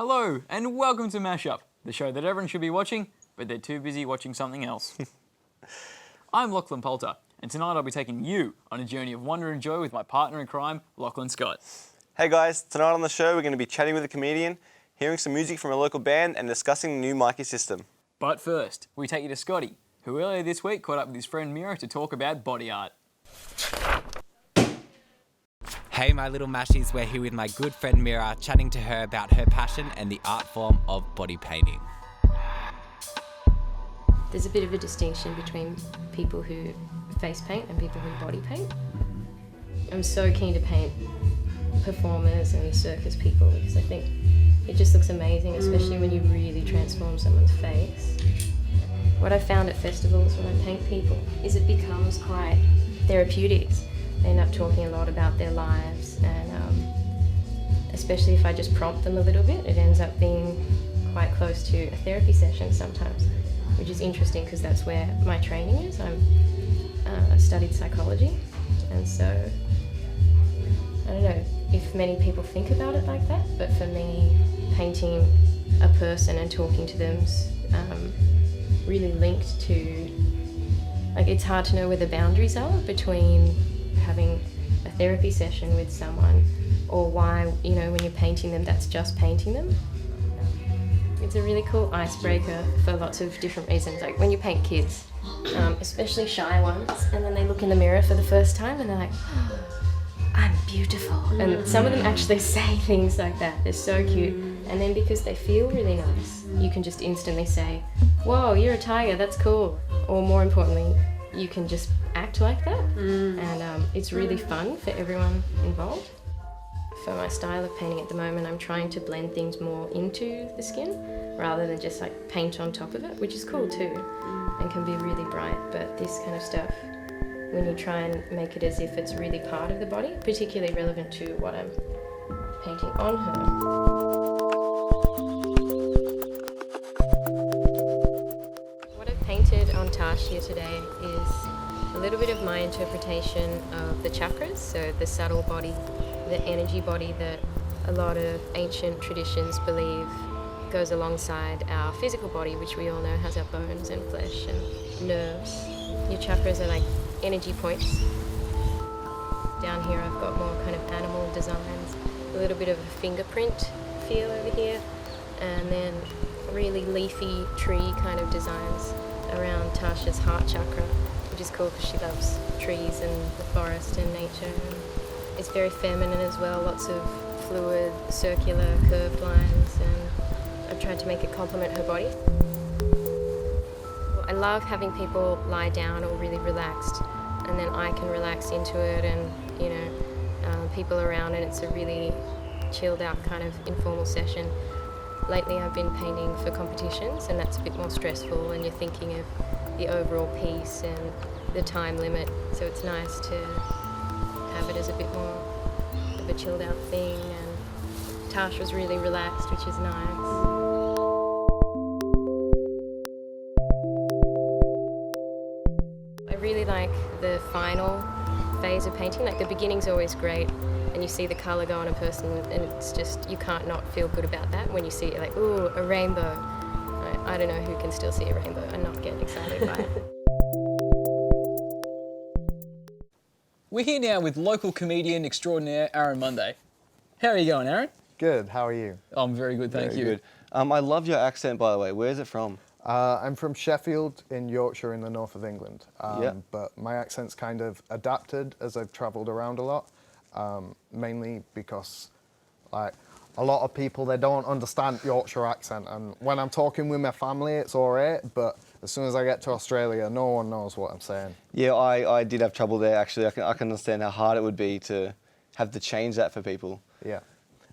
Hello, and welcome to Mashup, the show that everyone should be watching, but they're too busy watching something else. I'm Lachlan Poulter, and tonight I'll be taking you on a journey of wonder and joy with my partner in crime, Lachlan Scott. Hey guys, tonight on the show we're going to be chatting with a comedian, hearing some music from a local band, and discussing the new Mikey system. But first, we take you to Scotty, who earlier this week caught up with his friend Mira to talk about body art. Hey my little mashies, we're here with my good friend Mira, chatting to her about her passion and the art form of body painting. There's a bit of a distinction between people who face paint and people who body paint. I'm so keen to paint performers and circus people because I think it just looks amazing, especially when you really transform someone's face. What I found at festivals when I paint people is it becomes quite therapeutic. They end up talking a lot about their lives, and especially if I just prompt them a little bit, it ends up being quite close to a therapy session sometimes, which is interesting because that's where my training is. I studied psychology, and so I don't know if many people think about it like that, but for me, painting a person and talking to them's really linked to, like, it's hard to know where the boundaries are between having a therapy session with someone or why, you know, when you're painting them, that's just painting them. It's a really cool icebreaker for lots of different reasons. Like when you paint kids, especially shy ones, and then they look in the mirror for the first time and they're like, oh, I'm beautiful. And some of them actually say things like that. They're so cute. And then because they feel really nice, you can just instantly say, whoa, you're a tiger, that's cool. Or more importantly, you can just act like that, and it's really fun for everyone involved. For my style of painting at the moment, I'm trying to blend things more into the skin rather than just like paint on top of it, which is cool too and can be really bright, but this kind of stuff, when you try and make it as if it's really part of the body, particularly relevant to what I'm painting on her. What I've painted on Tash here today is a little bit of my interpretation of the chakras, so the subtle body, the energy body that a lot of ancient traditions believe goes alongside our physical body, which we all know has our bones and flesh and nerves. Your chakras are like energy points. Down here I've got more kind of animal designs, a little bit of a fingerprint feel over here, and then really leafy tree kind of designs around Tasha's heart chakra, which is cool because she loves trees and the forest and nature. And it's very feminine as well, lots of fluid, circular, curved lines, and I've tried to make it complement her body. I love having people lie down or really relaxed, and then I can relax into it, and you know, people around, and it's a really chilled out kind of informal session. Lately I've been painting for competitions, and that's a bit more stressful, and you're thinking of the overall piece and the time limit, so it's nice to have it as a bit more of a chilled out thing, and Tash was really relaxed, which is nice. I really like the final phase of painting. Like the beginning's always great, and you see the colour go on a person, and it's just, you can't not feel good about that when you see it, like, ooh, a rainbow. I don't know who can still see a rainbow and not get excited by it. We're here now with local comedian extraordinaire Aaron Monday. How are you going, Aaron? Good, how are you? I'm very good, thank you. Very good. I love your accent, by the way. Where's it from? I'm from Sheffield in Yorkshire in the north of England, Yeah. but my accent's kind of adapted as I've travelled around a lot, mainly because like a lot of people, they don't understand Yorkshire accent, and when I'm talking with my family it's alright, but as soon as I get to Australia no one knows what I'm saying. Yeah, I did have trouble there actually. I can understand how hard it would be to have to change that for people. Yeah.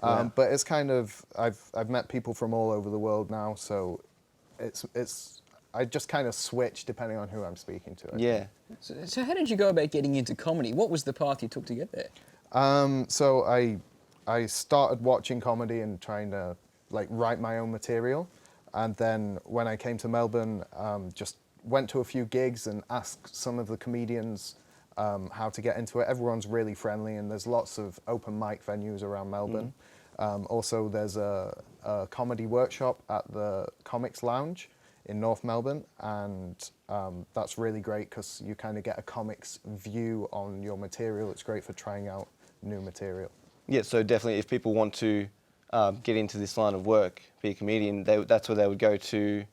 Yeah. But it's kind of, I've met people from all over the world now, so I just kind of switch depending on who I'm speaking to. Yeah. So how did you go about getting into comedy? What was the path you took to get there? So I started watching comedy and trying to like write my own material, and then when I came to Melbourne, just went to a few gigs and asked some of the comedians how to get into it. Everyone's really friendly, and there's lots of open mic venues around Melbourne. Also, there's a comedy workshop at the Comics Lounge in North Melbourne, and that's really great because you kind of get a comics view on your material. It's great for trying out new material. Yeah, so definitely if people want to get into this line of work, be a comedian, that's where they would go to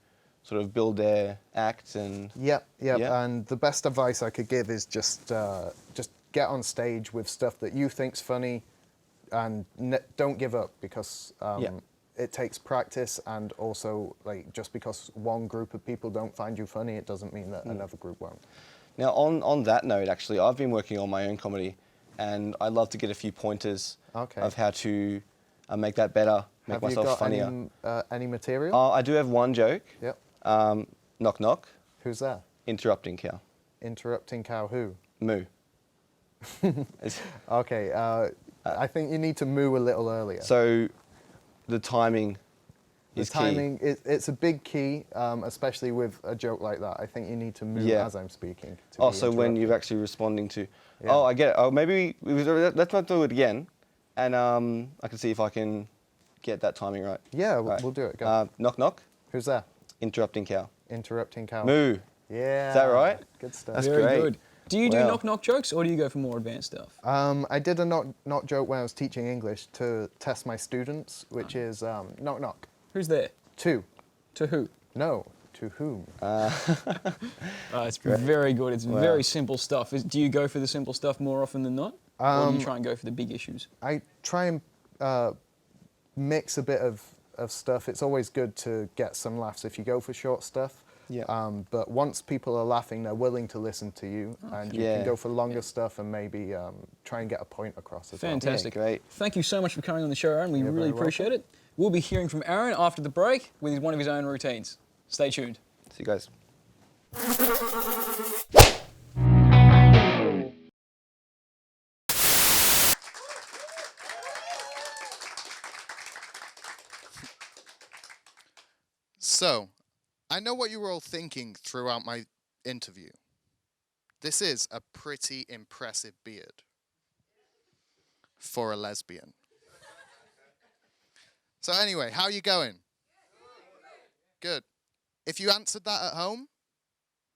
sort of build their act and... Yep. Yeah. And the best advice I could give is just get on stage with stuff that you think's funny, and don't give up, because it takes practice, and also, like, just because one group of people don't find you funny, it doesn't mean that another group won't. Now, on that note, actually, I've been working on my own comedy, and I'd love to get a few pointers of how to make that better, make myself funnier. Have you got any material? I do have one joke. Yep. Knock, knock. Who's there? Interrupting cow. Interrupting cow who? Moo. Okay, I think you need to moo a little earlier. So the timing is key. The timing, it's a big key, especially with a joke like that. I think you need to moo as I'm speaking. So when you're actually responding to, Yeah. oh, I get it. Oh, maybe let's not do it again, and I can see if I can get that timing right. Yeah, Right. we'll do it. Go. Knock, knock. Who's there? Interrupting cow. Interrupting cow. Moo. Yeah. Is that right? Good stuff. That's Very great. good. Do you do Wow. knock-knock jokes, or do you go for more advanced stuff? I did a knock joke when I was teaching English to test my students, which is knock knock. Who's there? To. To who? No. To whom? It's very good. It's very simple stuff. Do you go for the simple stuff more often than not? Or do you try and go for the big issues? I try and mix a bit of stuff. It's always good to get some laughs if you go for short stuff. Yeah. But once people are laughing, they're willing to listen to you, and you can go for longer stuff and maybe try and get a point across as well. Fantastic. Yeah, great. Thank you so much for coming on the show, Aaron. We You're really very appreciate it. We'll be hearing from Aaron after the break with one of his own routines. Stay tuned. See you guys. So, I know what you were all thinking throughout my interview. This is a pretty impressive beard for a lesbian. So anyway, how you going? Good. If you answered that at home,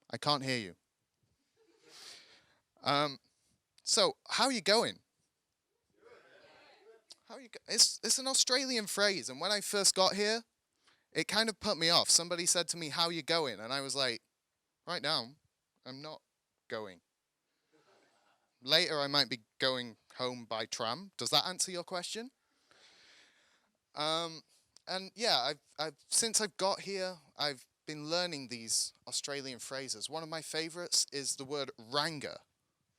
I can't hear you. So, how you going? It's an Australian phrase, and when I first got here, it kind of put me off. Somebody said to me, how you going? And I was like, right now, I'm not going. Later, I might be going home by tram. Does that answer your question? And yeah, I've since I've got here, I've been learning these Australian phrases. One of my favorites is the word Ranga.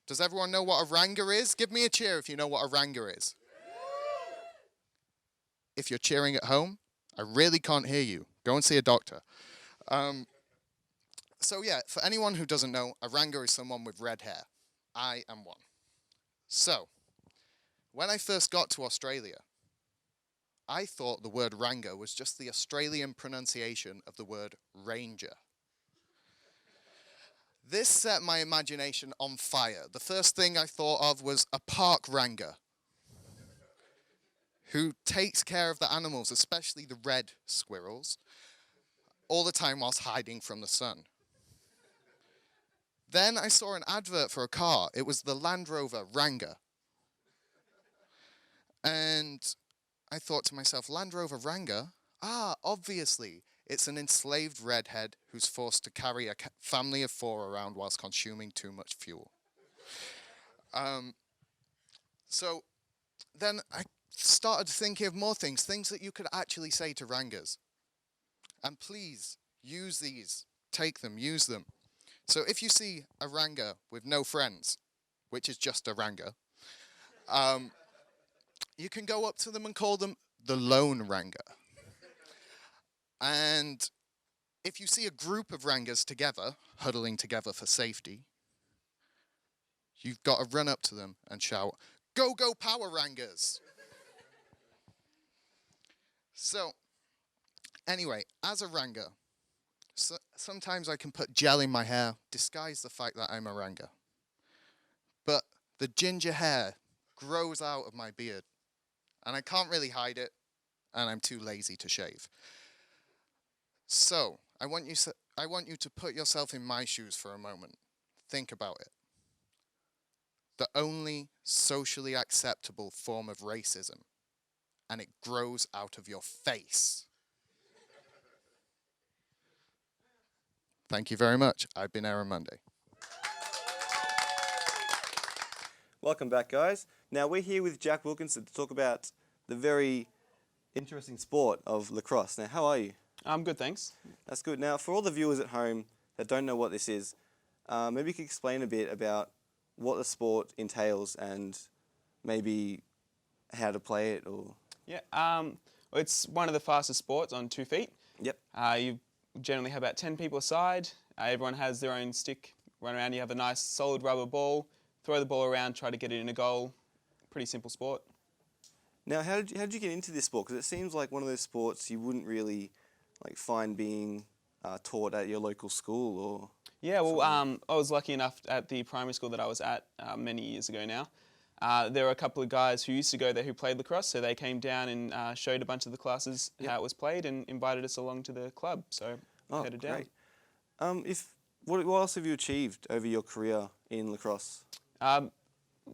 Does everyone know what a Ranga is? Give me a cheer if you know what a Ranga is. If you're cheering at home, I really can't hear you. Go and see a doctor. So yeah, for anyone who doesn't know, a Ranga is someone with red hair. I am one. So, when I first got to Australia, I thought the word Ranga was just the Australian pronunciation of the word ranger. This set my imagination on fire. The first thing I thought of was a park ranger who takes care of the animals, especially the red squirrels, all the time whilst hiding from the sun. Then I saw an advert for a car. It was the Land Rover Ranga. And I thought to myself, Land Rover Ranga? Obviously, it's an enslaved redhead who's forced to carry a family of 4 around whilst consuming too much fuel. So then I started thinking of more things that you could actually say to Rangas. And please, use these. Take them, use them. So if you see a Ranga with no friends, which is just a Ranga, you can go up to them and call them the lone Ranga. And if you see a group of Rangas together, huddling together for safety, you've got to run up to them and shout, "Go, go, power Rangas!" So, anyway, as a Ranga, sometimes I can put gel in my hair, disguise the fact that I'm a Ranga. But the ginger hair grows out of my beard, and I can't really hide it, and I'm too lazy to shave. So, I want you to put yourself in my shoes for a moment. Think about it. The only socially acceptable form of racism, and it grows out of your face. Thank you very much. I've been Aaron Monday. Welcome back, guys. Now we're here with Jack Wilkinson to talk about the very interesting sport of lacrosse. Now, how are you? I'm good, thanks. That's good. Now, for all the viewers at home that don't know what this is, maybe you could explain a bit about what the sport entails and maybe how to play it, or... Yeah, it's one of the fastest sports on 2 feet. Yep. You generally have about 10 people aside. Everyone has their own stick, run around. You have a nice solid rubber ball, throw the ball around, try to get it in a goal. Pretty simple sport. Now, how did you get into this sport? Because it seems like one of those sports you wouldn't really find being taught at your local school, or... Yeah, well, I was lucky enough at the primary school that I was at many years ago now. There were a couple of guys who used to go there who played lacrosse, so they came down and showed a bunch of the classes how it was played and invited us along to the club, so headed down. What else have you achieved over your career in lacrosse?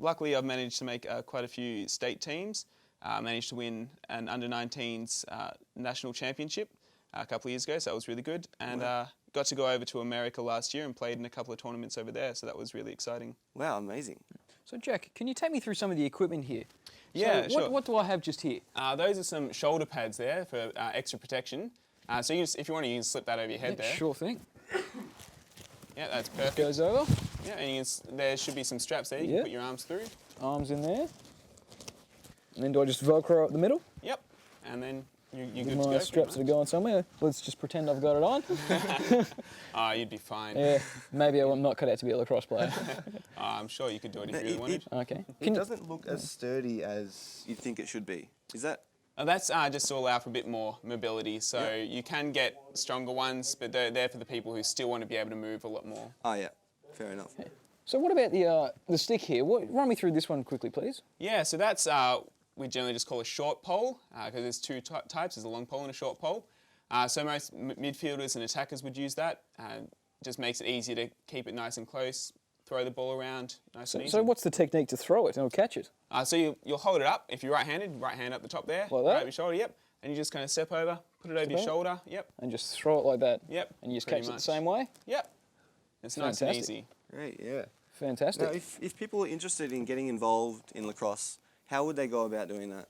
Luckily, I've managed to make quite a few state teams. Managed to win an under-19s national championship a couple of years ago, so that was really good. And got to go over to America last year and played in a couple of tournaments over there, so that was really exciting. Wow, amazing. So, Jack, can you take me through some of the equipment here? Yeah, so sure. What do I have just here? Those are some shoulder pads there for extra protection. So if you want to, you can slip that over your head there. Sure thing. Yeah, that's perfect. Goes over. Yeah, and there should be some straps there. You can put your arms through. Arms in there. And then do I just Velcro up the middle? Yep. And then you're With good my to go. straps that are going somewhere. Let's just pretend I've got it on. You'd be fine. Yeah, maybe I'm not cut out to be a lacrosse player. I'm sure you could do it if you really wanted. Okay. It doesn't look as sturdy as you'd think it should be. Is that... That's just to allow for a bit more mobility. So you can get stronger ones, but they're there for the people who still want to be able to move a lot more. Oh, yeah. Fair enough. Okay. So what about the stick here? Run me through this one quickly, please. Yeah, so that's we generally just call a short pole because there's two types. There's a long pole and a short pole. So most midfielders and attackers would use that. Just makes it easier to keep it nice and close, throw the ball around nice and easy. So what's the technique to throw it and catch it? So you'll hold it up. If you're right-handed, right hand up the top there. Like that? Right over your shoulder, yep. And you just kind of step over, put it over your shoulder, yep. And just throw it like that? Yep. And you just pretty catch it the much. same way? Yep. It's nice and easy. Great, yeah. Fantastic. Now, if people are interested in getting involved in lacrosse, how would they go about doing that?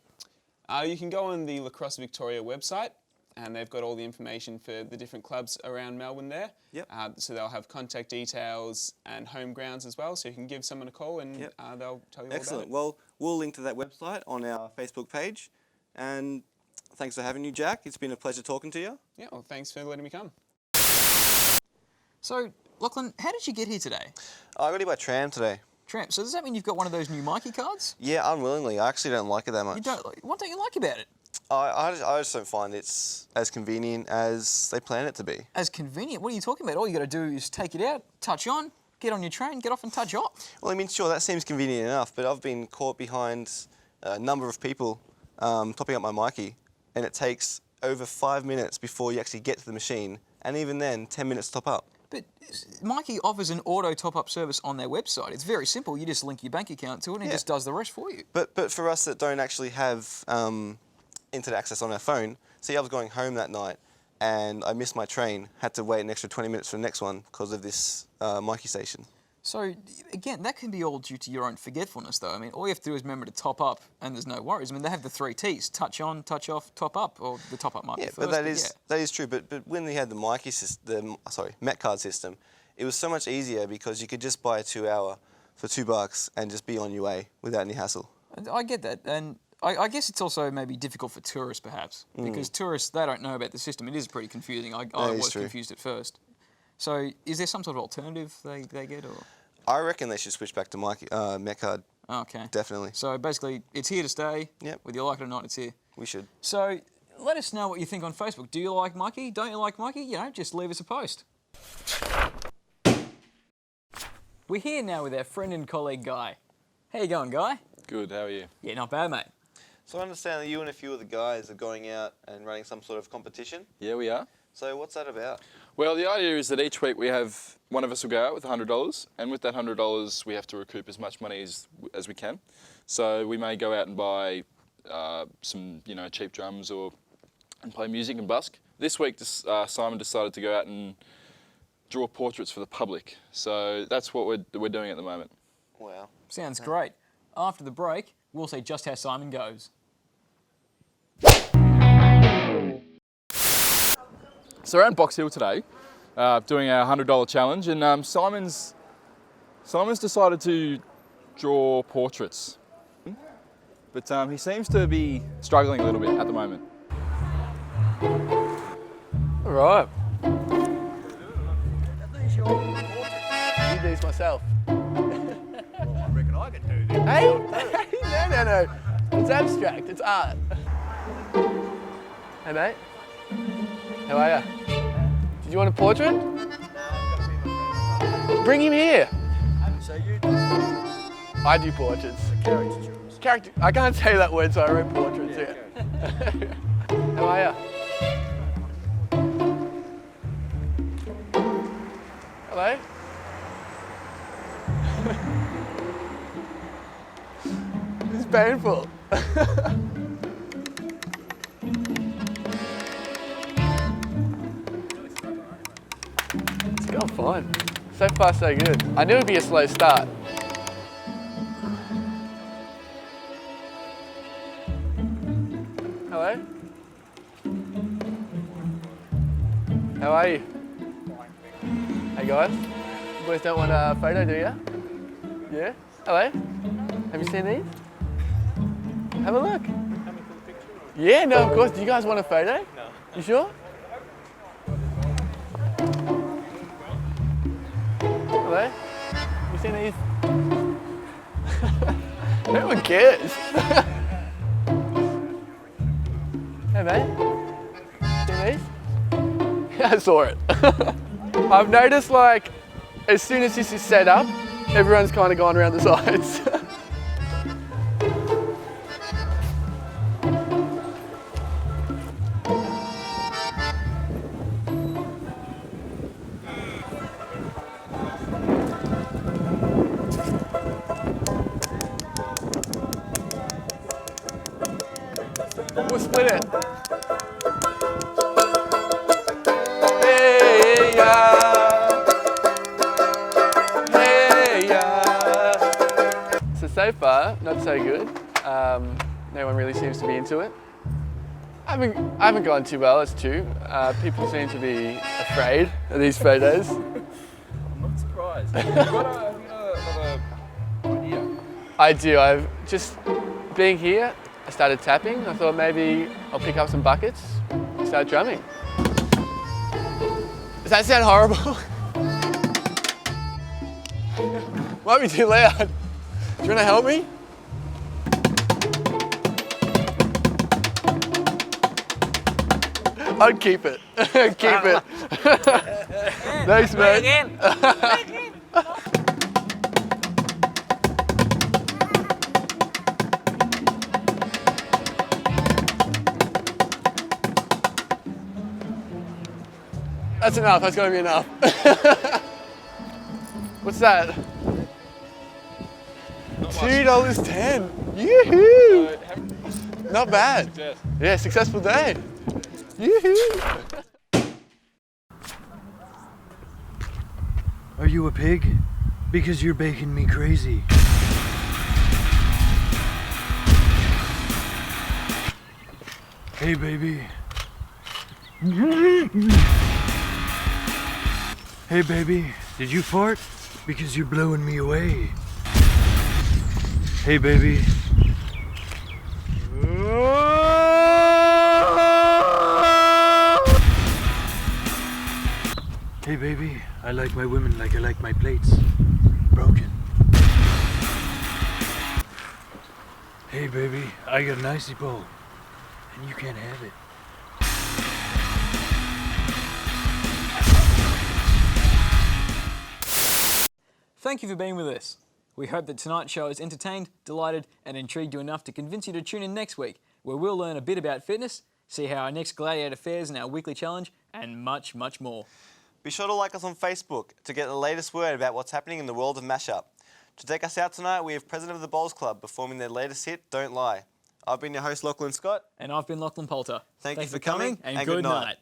You can go on the Lacrosse Victoria website, and they've got all the information for the different clubs around Melbourne there. Yep. So they'll have contact details and home grounds as well, so you can give someone a call and they'll tell you all Excellent. about it. Well, we'll link to that website on our Facebook page. And thanks for having you, Jack. It's been a pleasure talking to you. Yeah, well, thanks for letting me come. So, Lachlan, how did you get here today? I got here by tram today. Tram. So does that mean you've got one of those new Mikey cards? Yeah, unwillingly. I actually don't like it that much. You don't. What don't you like about it? I just don't find it's as convenient as they plan it to be. As convenient? What are you talking about? All you got to do is take it out, touch on, get on your train, get off and touch off. Well, I mean, sure, that seems convenient enough, but I've been caught behind a number of people topping up my Mikey, and it takes over 5 minutes before you actually get to the machine, and even then, 10 minutes to top up. But Mikey offers an auto top-up service on their website. It's very simple. You just link your bank account to it and it just does the rest for you. But for us that don't actually have internet access on our phone, see, I was going home that night and I missed my train, had to wait an extra 20 minutes for the next one because of this Mikey station. So, again, that can be all due to your own forgetfulness, though. I mean, all you have to do is remember to top up, and there's no worries. I mean, they have the 3 T's: touch on, touch off, top up, or the top up might be first. But that is true. But when they had the Mikey system, Met card system, it was so much easier because you could just buy a 2-hour for $2 and just be on your way without any hassle. I get that, and I guess it's also maybe difficult for tourists, perhaps, because tourists, they don't know about the system. It is pretty confusing. I was confused at first. So, is there some sort of alternative they get, or? I reckon they should switch back to Mikey, Met card. Okay. Definitely. So basically, it's here to stay. Yep. Whether you like it or not, it's here. We should. So, let us know what you think on Facebook. Do you like Mikey? Don't you like Mikey? You know, just leave us a post. We're here now with our friend and colleague, Guy. How you going, Guy? Good, how are you? Yeah, not bad, mate. So I understand that you and a few of the guys are going out and running some sort of competition. Yeah, we are. So what's that about? Well, the idea is that each week we have, one of us will go out with $100, and with that $100 we have to recoup as much money as we can. So we may go out and buy some, cheap drums and play music and busk. This week Simon decided to go out and draw portraits for the public. So that's what we're doing at the moment. Wow. Sounds great. After the break, we'll see just how Simon goes. So we're at Box Hill today, doing our $100 challenge, and Simon's decided to draw portraits, but he seems to be struggling a little bit at the moment. All right. I do these myself. I reckon I can do this. Hey, no. It's abstract. It's art. Hey, mate. How are ya? Did you want a portrait? Bring him here. So you do I do portraits. caricatures. Character. I can't say that word, so I wrote portraits here. How are ya? Hello? This is painful. It's going fine. So far, so good. I knew it'd be a slow start. Hello? How are you? Hey guys. You boys don't want a photo, do you? Yeah? Hello? Have you seen these? Have a look. Yeah, no, of course. Do you guys want a photo? No. You sure? Hello? You seen these? No one cares. Hey mate, seen these? I saw it. I've noticed like, as soon as this is set up, everyone's kind of gone around the sides. We'll split it. Hey ya, hey ya. So far, not so good. No one really seems to be into it. I haven't gone too well, it's true. People seem to be afraid of these photos. I'm not surprised. Have you got another idea? I do. I've just being here. I started tapping. I thought maybe I'll pick up some buckets, start drumming. Does that sound horrible? Might be too loud. Do you want to help me? I'd keep it. Keep it. Thanks, mate. That's enough, that's gotta be enough. What's that? $2.10. Yoo-hoo! Not bad. Success. Yeah, successful day. Yoo-hoo! Are you a pig? Because you're making me crazy. Hey, baby. Hey, baby, did you fart? Because you're blowing me away. Hey, baby. Hey, baby, I like my women like I like my plates. Broken. Hey, baby, I got an icy bowl, and you can't have it. Thank you for being with us. We hope that tonight's show has entertained, delighted and intrigued you enough to convince you to tune in next week, where we'll learn a bit about fitness, see how our next Gladiator fares in our weekly challenge, and much, much more. Be sure to like us on Facebook to get the latest word about what's happening in the world of mashup. To take us out tonight, we have President of the Bowls Club performing their latest hit, Don't Lie. I've been your host, Lachlan Scott. And I've been Lachlan Poulter. Thank you for coming and good night.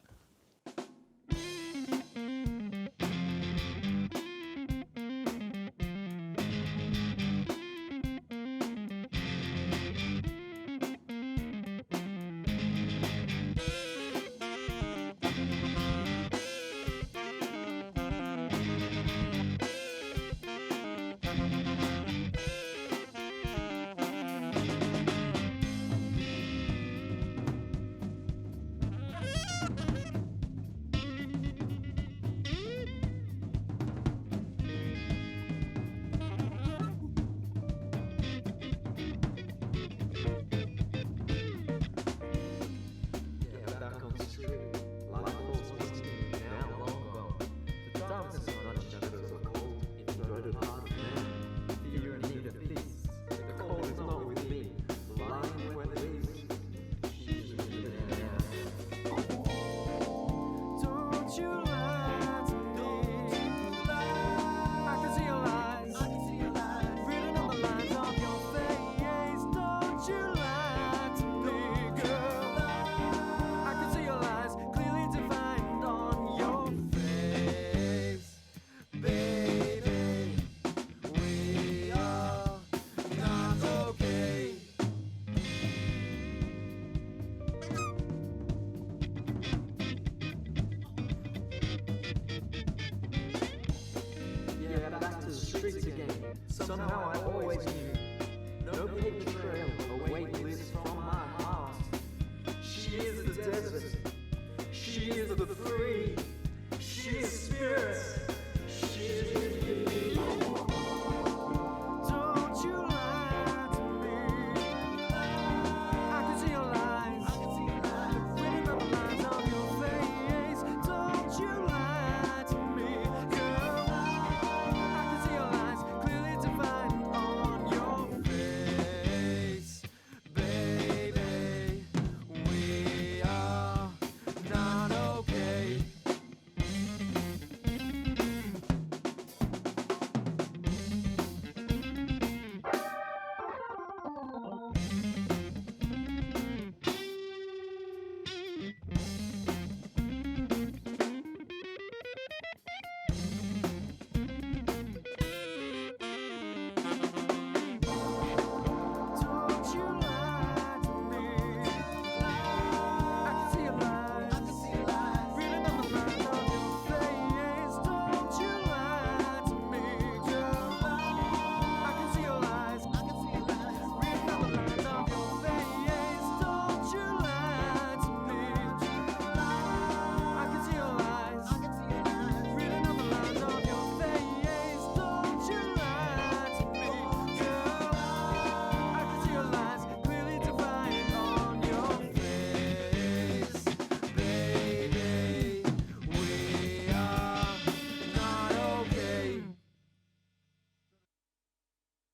Somehow I always knew, no paper trail await lists from my heart. She is the desert, she is the free, she is spirit.